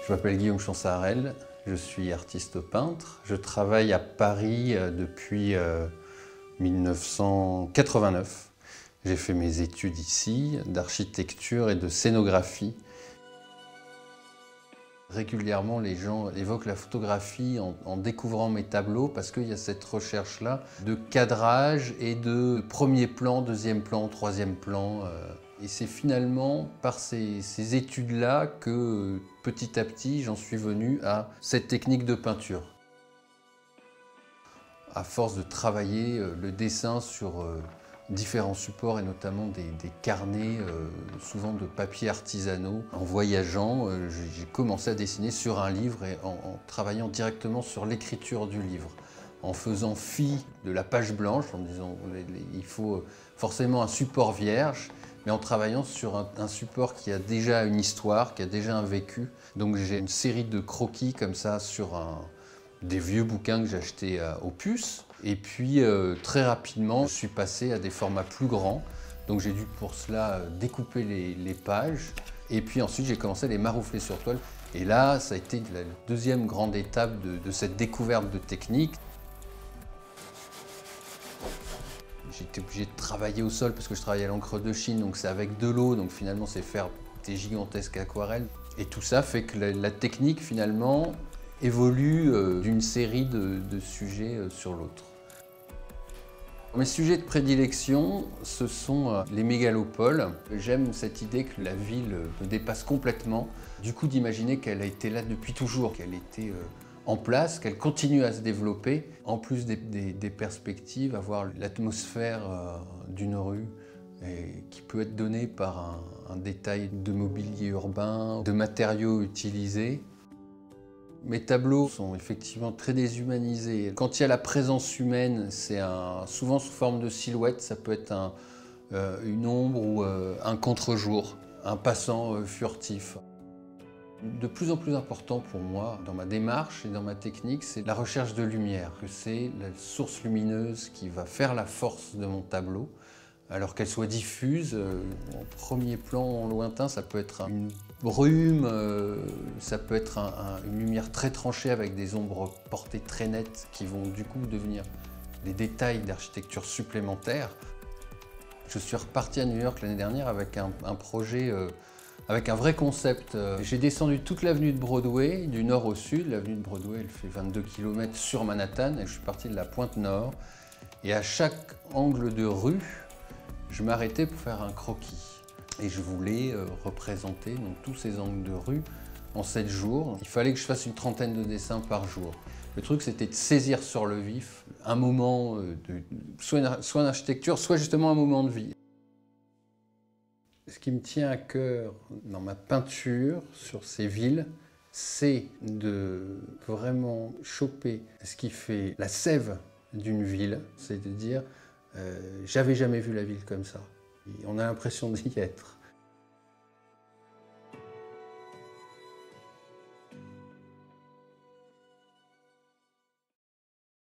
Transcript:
Je m'appelle Guillaume Chansarel, je suis artiste peintre. Je travaille à Paris depuis 1989. J'ai fait mes études ici d'architecture et de scénographie. Régulièrement, les gens évoquent la photographie en découvrant mes tableaux parce qu'il y a cette recherche-là de cadrage et de premier plan, deuxième plan, troisième plan. Et c'est finalement par ces études-là que petit à petit, j'en suis venu à cette technique de peinture. À force de travailler le dessin sur différents supports et notamment des carnets, souvent de papier artisanaux. En voyageant, j'ai commencé à dessiner sur un livre et en travaillant directement sur l'écriture du livre. En faisant fi de la page blanche, en disant il faut forcément un support vierge, mais en travaillant sur un support qui a déjà une histoire, qui a déjà un vécu. Donc j'ai une série de croquis comme ça sur des vieux bouquins que j'ai achetés au Puce. Et puis très rapidement, je suis passé à des formats plus grands. Donc j'ai dû pour cela découper les pages. Et puis ensuite, j'ai commencé à les maroufler sur toile. Et là, ça a été la deuxième grande étape de cette découverte de technique. J'étais obligé de travailler au sol parce que je travaillais à l'encre de Chine, donc c'est avec de l'eau, donc finalement c'est faire des gigantesques aquarelles. Et tout ça fait que la technique finalement évolue d'une série de sujets sur l'autre. Mes sujets de prédilection, ce sont les mégalopoles. J'aime cette idée que la ville me dépasse complètement. Du coup, d'imaginer qu'elle a été là depuis toujours, qu'elle était en place, qu'elle continue à se développer. En plus des perspectives, avoir l'atmosphère d'une rue qui peut être donnée par un détail de mobilier urbain, de matériaux utilisés. Mes tableaux sont effectivement très déshumanisés. Quand il y a la présence humaine, c'est souvent sous forme de silhouette. Ça peut être une ombre ou un contre-jour, un passant furtif. De plus en plus important pour moi, dans ma démarche et dans ma technique, c'est la recherche de lumière. C'est la source lumineuse qui va faire la force de mon tableau. Alors qu'elle soit diffuse, en premier plan, en lointain, ça peut être une brume, ça peut être une lumière très tranchée avec des ombres portées très nettes qui vont du coup devenir des détails d'architecture supplémentaires. Je suis reparti à New York l'année dernière avec un projet, avec un vrai concept. J'ai descendu toute l'avenue de Broadway, du nord au sud. L'avenue de Broadway, elle fait 22 km sur Manhattan et je suis parti de la pointe nord. Et à chaque angle de rue, je m'arrêtais pour faire un croquis. Et je voulais représenter donc, tous ces angles de rue en 7 jours. Il fallait que je fasse une trentaine de dessins par jour. Le truc, c'était de saisir sur le vif un moment, soit une architecture, soit justement un moment de vie. Ce qui me tient à cœur dans ma peinture sur ces villes, c'est de vraiment choper ce qui fait la sève d'une ville, c'est de dire j'avais jamais vu la ville comme ça. Et on a l'impression d'y être.